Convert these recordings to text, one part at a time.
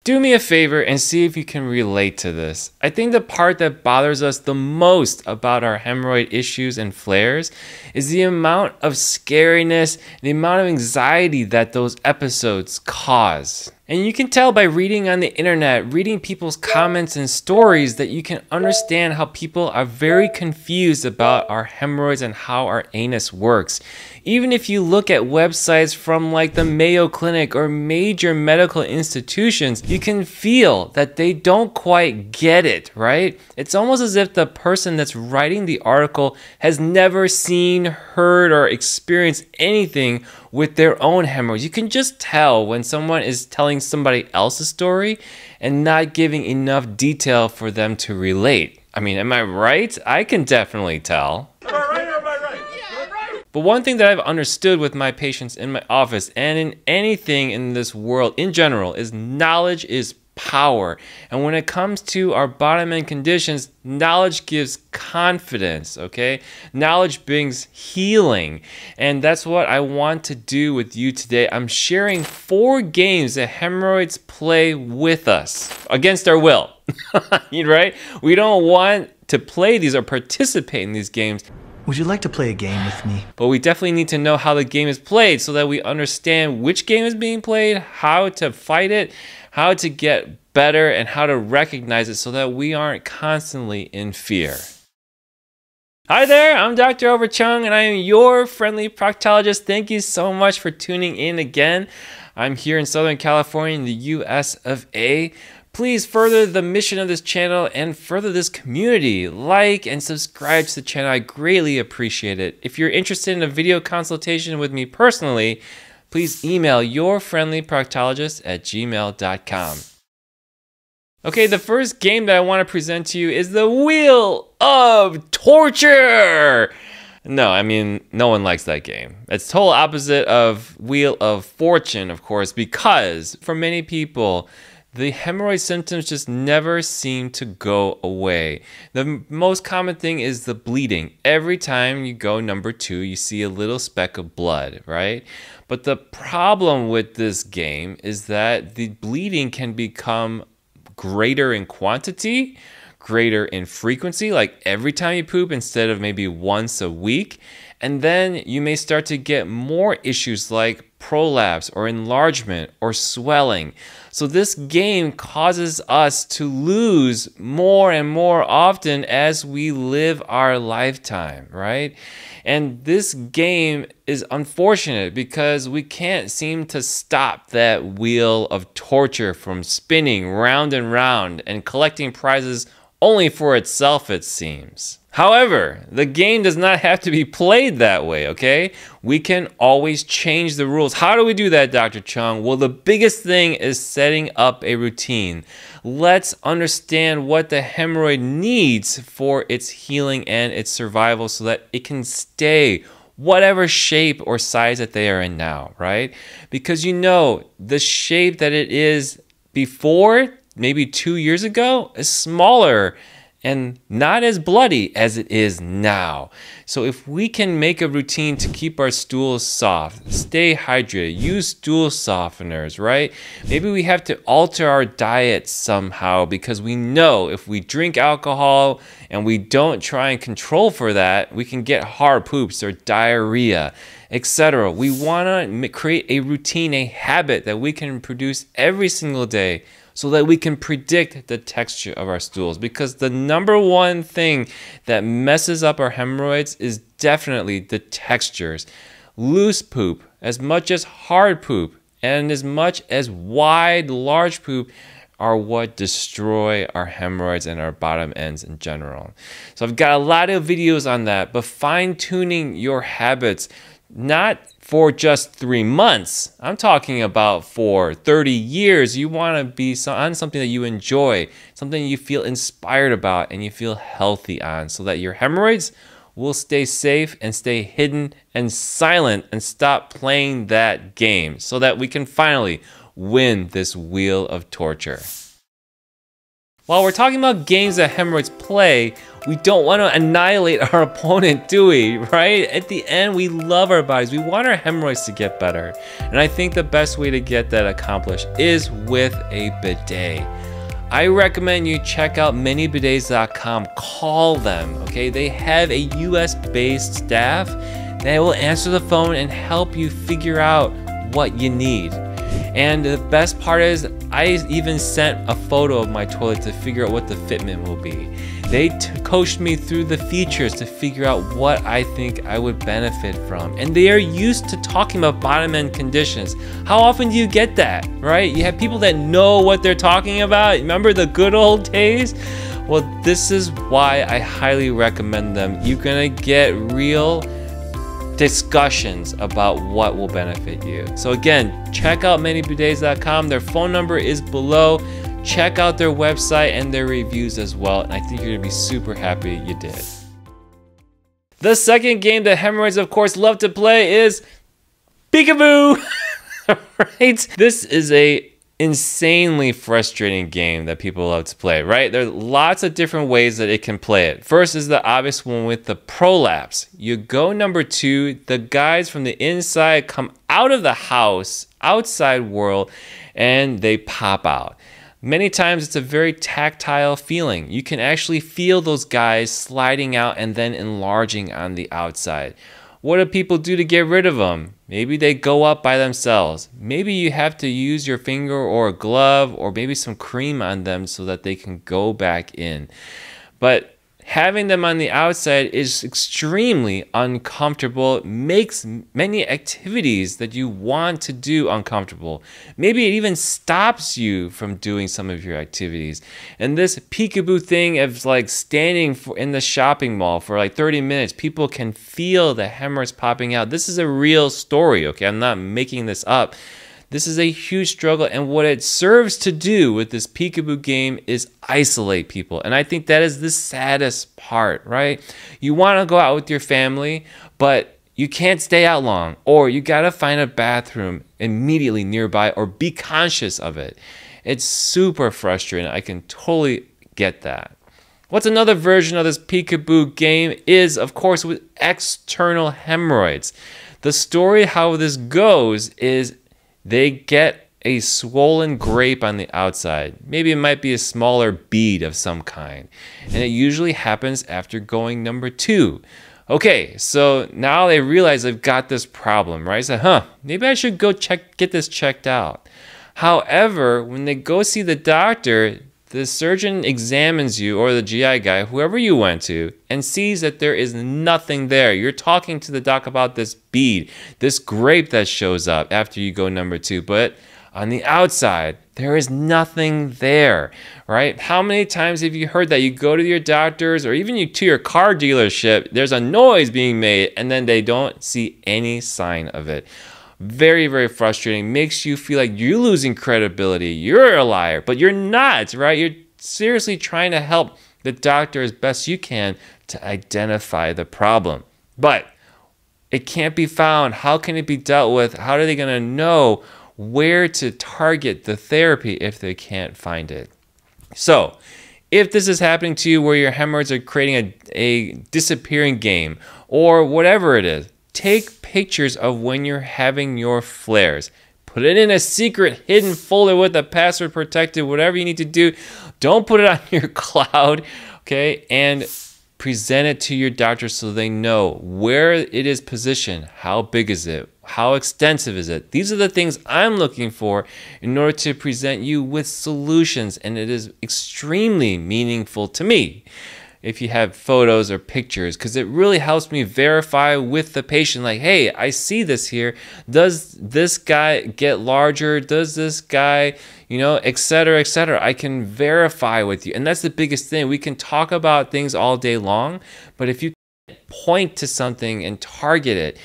Do me a favor and see if you can relate to this. I think the part that bothers us the most about our hemorrhoid issues and flares is the amount of scariness, the amount of anxiety that those episodes cause. And you can tell by reading on the internet, reading people's comments and stories, that you can understand how people are very confused about our hemorrhoids and how our anus works. Even if you look at websites from like the Mayo Clinic or major medical institutions, you can feel that they don't quite get it, right? It's almost as if the person that's writing the article has never seen, heard, or experienced anything with their own hemorrhoids. You can just tell when someone is telling somebody else's story and not giving enough detail for them to relate. I mean, am I right? I can definitely tell. But one thing that I've understood with my patients in my office and in anything in this world in general is knowledge is power. And when it comes to our bottom end conditions, knowledge gives confidence, okay? Knowledge brings healing. And that's what I want to do with you today. I'm sharing 4 games that hemorrhoids play with us against our will, right? We don't want to play these or participate in these games. Would you like to play a game with me? But we definitely need to know how the game is played so that we understand which game is being played, how to fight it, how to get better, and how to recognize it so that we aren't constantly in fear. Hi there, I'm Dr. Chung and I am your friendly proctologist. Thank you so much for tuning in again. I'm here in Southern California in the US of A. Please further the mission of this channel and further this community. Like and subscribe to the channel. I greatly appreciate it. If you're interested in a video consultation with me personally, please email yourfriendlyproctologist@gmail.com. Okay, the first game that I want to present to you is the Wheel of Torture. No, I mean, no one likes that game. It's total opposite of Wheel of Fortune, of course, because for many people, the hemorrhoid symptoms just never seem to go away. The most common thing is the bleeding. Every time you go number 2, you see a little speck of blood, right? But the problem with this game is that the bleeding can become greater in quantity, greater in frequency, like every time you poop instead of maybe once a week. And then you may start to get more issues like prolapse or enlargement or swelling. So this game causes us to lose more and more often as we live our lifetime, right? And this game is unfortunate because we can't seem to stop that wheel of torture from spinning round and round and collecting prizes only for itself, it seems. However, the game does not have to be played that way, okay? We can always change the rules. How do we do that, Dr. Chung? Well, the biggest thing is setting up a routine. Let's understand what the hemorrhoid needs for its healing and its survival so that it can stay whatever shape or size that they are in now, right? Because you know, the shape that it is before, maybe 2 years ago, is smaller and not as bloody as it is now. So if we can make a routine to keep our stools soft, stay hydrated, use stool softeners, right? Maybe we have to alter our diet somehow because we know if we drink alcohol and we don't try and control for that, we can get hard poops or diarrhea, etc. We want to create a routine, a habit that we can produce every single day so that we can predict the texture of our stools. Because the number one thing that messes up our hemorrhoids is definitely the textures. Loose poop, as much as hard poop, and as much as wide, large poop are what destroy our hemorrhoids and our bottom ends in general. So I've got a lot of videos on that, but fine-tuning your habits, not for just 3 months. I'm talking about for 30 years. You want to be on something that you enjoy, something you feel inspired about and you feel healthy on, so that your hemorrhoids will stay safe and stay hidden and silent and stop playing that game so that we can finally win this wheel of torture. While we're talking about games that hemorrhoids play, we don't want to annihilate our opponent, do we? Right? At the end, we love our bodies. We want our hemorrhoids to get better. And I think the best way to get that accomplished is with a bidet. I recommend you check out minibidets.com. Call them, okay? They have a US-based staff that will answer the phone and help you figure out what you need. And the best part is, I even sent a photo of my toilet to figure out what the fitment will be. They coached me through the features to figure out what I think I would benefit from. And they are used to talking about bottom end conditions. How often do you get that, right? You have people that know what they're talking about. Remember the good old days? Well, this is why I highly recommend them. You're gonna get real discussions about what will benefit you. So again, check out minibidets.com. Their phone number is below. Check out their website and their reviews as well. And I think you're gonna be super happy you did. The second game that hemorrhoids, of course, love to play is Peekaboo. Right? This is a insanely frustrating game that people love to play, right? There are lots of different ways that it can play it. First is the obvious one with the prolapse. You go number 2, the guys from the inside come out of the house, outside world, and they pop out. Many times it's a very tactile feeling. You can actually feel those guys sliding out and then enlarging on the outside. What do people do to get rid of them? Maybe they go up by themselves. Maybe you have to use your finger or a glove or maybe some cream on them so that they can go back in. But having them on the outside is extremely uncomfortable. It makes many activities that you want to do uncomfortable. Maybe it even stops you from doing some of your activities. And this peekaboo thing of like standing in the shopping mall for like 30 minutes, people can feel the hemorrhoids popping out. This is a real story, okay? I'm not making this up. This is a huge struggle, and what it serves to do with this peekaboo game is isolate people. And I think that is the saddest part, right? You want to go out with your family, but you can't stay out long, or you got to find a bathroom immediately nearby or be conscious of it. It's super frustrating. I can totally get that. What's another version of this peekaboo game is, of course, with external hemorrhoids. The story how this goes is they get a swollen grape on the outside. Maybe it might be a smaller bead of some kind. And it usually happens after going number 2. Okay, so now they realize they've got this problem, right? So, maybe I should go get this checked out. However, when they go see the doctor, the surgeon examines you, or the GI guy, whoever you went to, and sees that there is nothing there. You're talking to the doc about this bead, this grape that shows up after you go number 2, but on the outside, there is nothing there, right? How many times have you heard that? You go to your doctors or even to your car dealership, there's a noise being made, and then they don't see any sign of it. Very, very frustrating. Makes you feel like you're losing credibility. You're a liar, but you're not, right? You're seriously trying to help the doctor as best you can to identify the problem. But it can't be found. How can it be dealt with? How are they going to know where to target the therapy if they can't find it? So, if this is happening to you where your hemorrhoids are creating a disappearing game or whatever it is, take pictures of when you're having your flares. Put it in a secret hidden folder with a password protected, whatever you need to do. Don't put it on your cloud, okay? And present it to your doctor so they know where it is positioned. How big is it? How extensive is it? These are the things I'm looking for in order to present you with solutions, and it is extremely meaningful to me if you have photos or pictures, because it really helps me verify with the patient, like, hey, I see this here. Does this guy get larger? Does this guy, et cetera, et cetera. I can verify with you. And that's the biggest thing. We can talk about things all day long, but if you point to something and target it,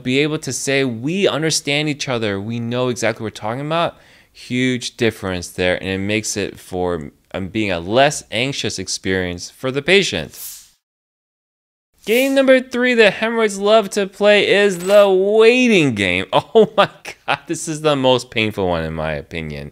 be able to say, we understand each other, we know exactly what we're talking about, huge difference there, and it makes it for being a less anxious experience for the patient. Game number 3 that hemorrhoids love to play is the waiting game. Oh my god, this is the most painful one in my opinion,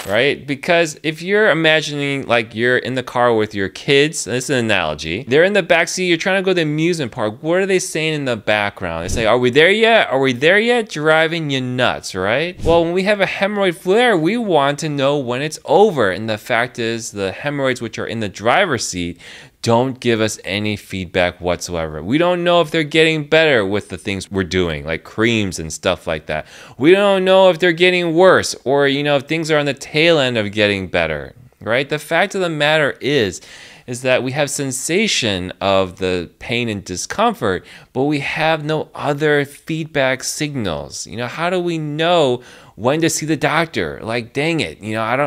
right? Because if you're imagining like you're in the car with your kids, this is an analogy, they're in the backseat, you're trying to go to the amusement park, what are they saying in the background? They say, are we there yet? Are we there yet? Driving you nuts, right? Well, when we have a hemorrhoid flare, we want to know when it's over. And the fact is, the hemorrhoids which are in the driver's seat don't give us any feedback whatsoever. We don't know if they're getting better with the things we're doing, like creams and stuff like that. We don't know if they're getting worse, or if things are on the tail end of getting better, right? The fact of the matter is that we have sensation of the pain and discomfort, but we have no other feedback signals. How do we know when to see the doctor? Like, dang it,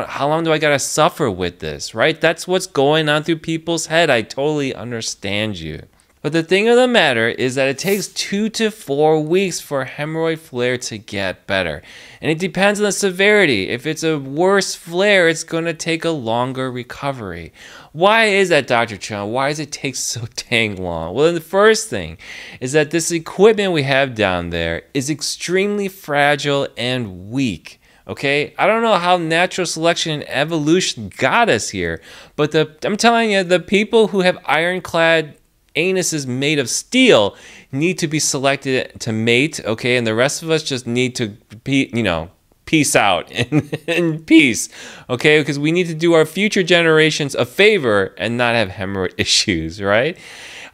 how long do I gotta suffer with this, right? That's what's going on through people's head. I totally understand you. But the thing of the matter is that it takes 2 to 4 weeks for a hemorrhoid flare to get better. And it depends on the severity. If it's a worse flare, it's going to take a longer recovery. Why is that, Dr. Chung? Why does it take so dang long? Well, the first thing is that this equipment we have down there is extremely fragile and weak. Okay, I don't know how natural selection and evolution got us here, but I'm telling you, the people who have ironclad anuses made of steel need to be selected to mate, okay? And the rest of us just need to peace out in peace, okay? Because we need to do our future generations a favor and not have hemorrhoid issues, right?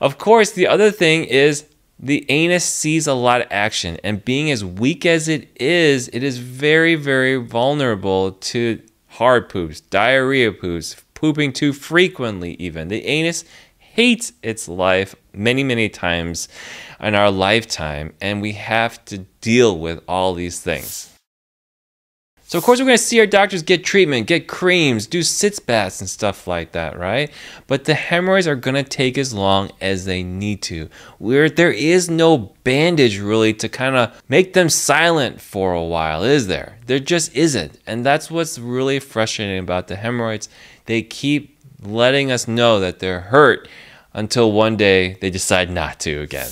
Of course, the other thing is the anus sees a lot of action, and being as weak as it is very, very vulnerable to hard poops, diarrhea poops, pooping too frequently even. The anus hates its life many times in our lifetime, and we have to deal with all these things. So of course we're going to see our doctors get treatment, get creams, do sitz baths and stuff like that, right? But the hemorrhoids are going to take as long as they need to. There is no bandage really to kind of make them silent for a while, is there? There just isn't. And that's what's really frustrating about the hemorrhoids. They keep letting us know that they're hurt until one day they decide not to again.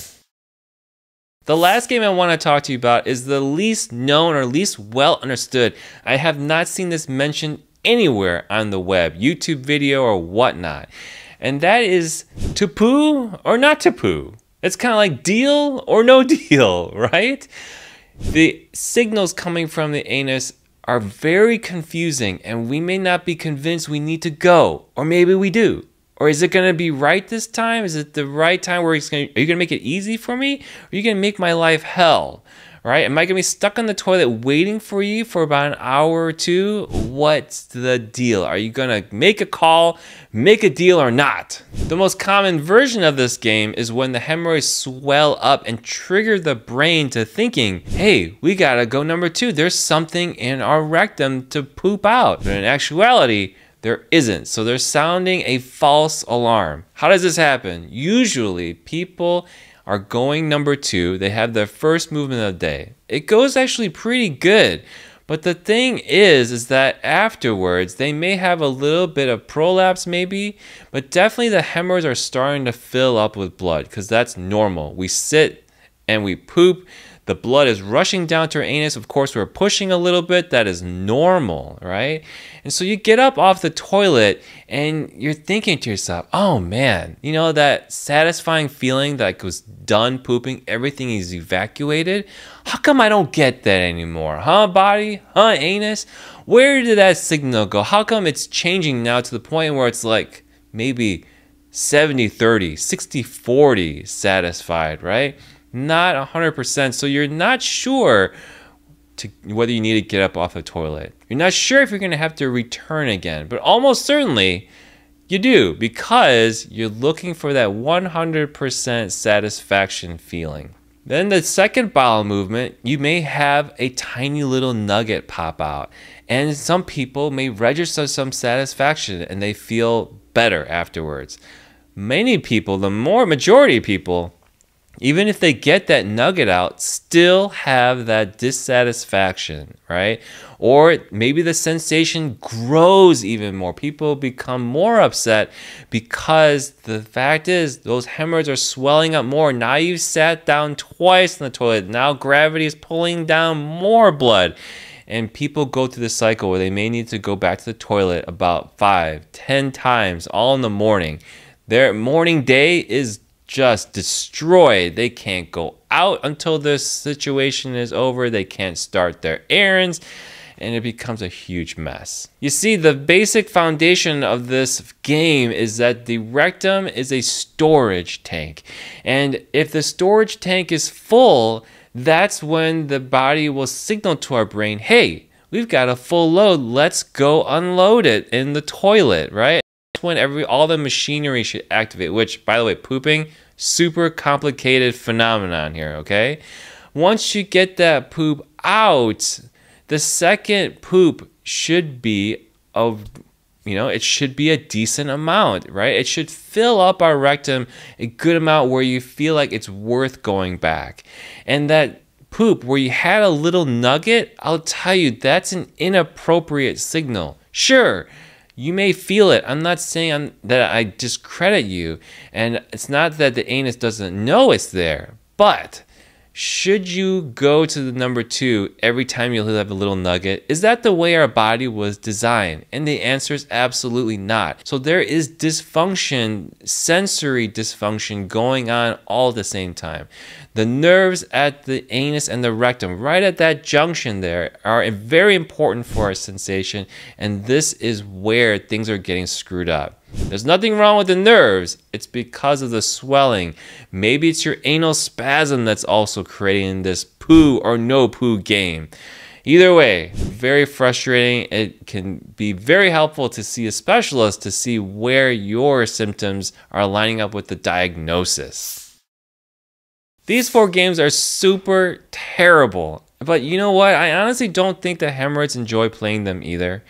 The last game I want to talk to you about is the least known or least well understood. I have not seen this mentioned anywhere on the web, YouTube video or whatnot. And that is to poo or not to poo. It's kind of like deal or no deal, right? The signals coming from the anus are very confusing, and we may not be convinced we need to go, or maybe we do. Or is it going to be right this time? Is it the right time where are you going to make it easy for me? Or are you going to make my life hell? Right? Am I going to be stuck on the toilet waiting for you for about an hour or two? What's the deal? Are you going to make a call, make a deal, or not? The most common version of this game is when the hemorrhoids swell up and trigger the brain to thinking, hey, we got to go number 2. There's something in our rectum to poop out. But in actuality, there isn't. So they're sounding a false alarm. How does this happen? Usually people are going number 2. They have their first movement of the day. It goes actually pretty good. But the thing is that afterwards they may have a little bit of prolapse maybe, but definitely the hemorrhoids are starting to fill up with blood because that's normal. We sit and we poop. The blood is rushing down to our anus. Of course, we're pushing a little bit. That is normal, right? And so you get up off the toilet and you're thinking to yourself, oh man, that satisfying feeling that I was done pooping, everything is evacuated? How come I don't get that anymore? Huh, body? Huh, anus? Where did that signal go? How come it's changing now to the point where it's like maybe 70-30, 60-40 satisfied, right? Not 100%, so you're not sure whether you need to get up off the toilet. You're not sure if you're going to have to return again, but almost certainly you do, because you're looking for that 100% satisfaction feeling. Then the second bowel movement, you may have a tiny little nugget pop out, and some people may register some satisfaction and they feel better afterwards. Many people, the majority of people, even if they get that nugget out, still have that dissatisfaction, right? Or maybe the sensation grows even more. People become more upset because the fact is those hemorrhoids are swelling up more. Now you've sat down twice in the toilet. Now gravity is pulling down more blood. And people go through the cycle where they may need to go back to the toilet about 5, 10 times all in the morning. Their morning day is just destroyed. They can't go out until this situation is over. They can't start their errands, and it becomes a huge mess. You see, the basic foundation of this game is that the rectum is a storage tank. And if the storage tank is full, that's when the body will signal to our brain, hey, we've got a full load. Let's go unload it in the toilet, right? When all the machinery should activate, which, by the way, pooping, super complicated phenomenon here, okay? Once you get that poop out, the second poop should be it should be a decent amount, right? It should fill up our rectum a good amount where you feel like it's worth going back. And that poop where you had a little nugget, I'll tell you, that's an inappropriate signal. Sure, you may feel it. I'm not saying that I discredit you, and it's not that the anus doesn't know it's there, but should you go to the number 2 every time you have a little nugget? Is that the way our body was designed? And the answer is absolutely not. So there is dysfunction, sensory dysfunction going on all at the same time. The nerves at the anus and the rectum, right at that junction there, are very important for our sensation, and this is where things are getting screwed up. There's nothing wrong with the nerves, it's because of the swelling. Maybe it's your anal spasm that's also creating this poo or no poo game. Either way, very frustrating. It can be very helpful to see a specialist to see where your symptoms are lining up with the diagnosis. These 4 games are super terrible, but you know what? I honestly don't think the hemorrhoids enjoy playing them either.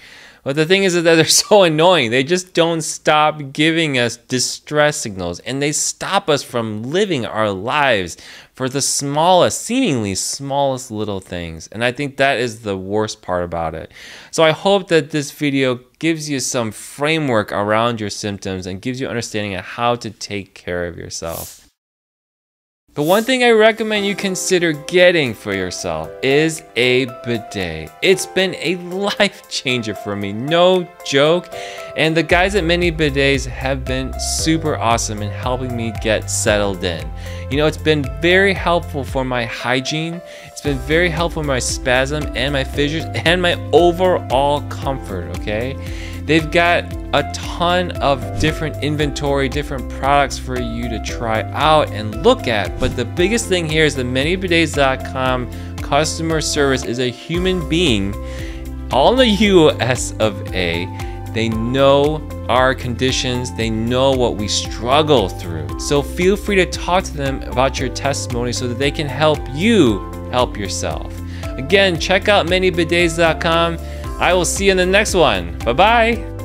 But the thing is that they're so annoying. They just don't stop giving us distress signals, and they stop us from living our lives for the smallest, seemingly smallest little things. And I think that is the worst part about it. So I hope that this video gives you some framework around your symptoms and gives you understanding of how to take care of yourself. The one thing I recommend you consider getting for yourself is a bidet. It's been a life changer for me, no joke. And the guys at Many Bidets have been super awesome in helping me get settled in. You know, it's been very helpful for my hygiene. It's been very helpful for my spasm and my fissures and my overall comfort, okay? They've got a ton of different inventory, different products for you to try out and look at. But the biggest thing here is the manybidets.com customer service is a human being, all in the US of A. They know our conditions, they know what we struggle through. So feel free to talk to them about your testimony so that they can help you help yourself. Again, check out manybidets.com. I will see you in the next one. Bye-bye.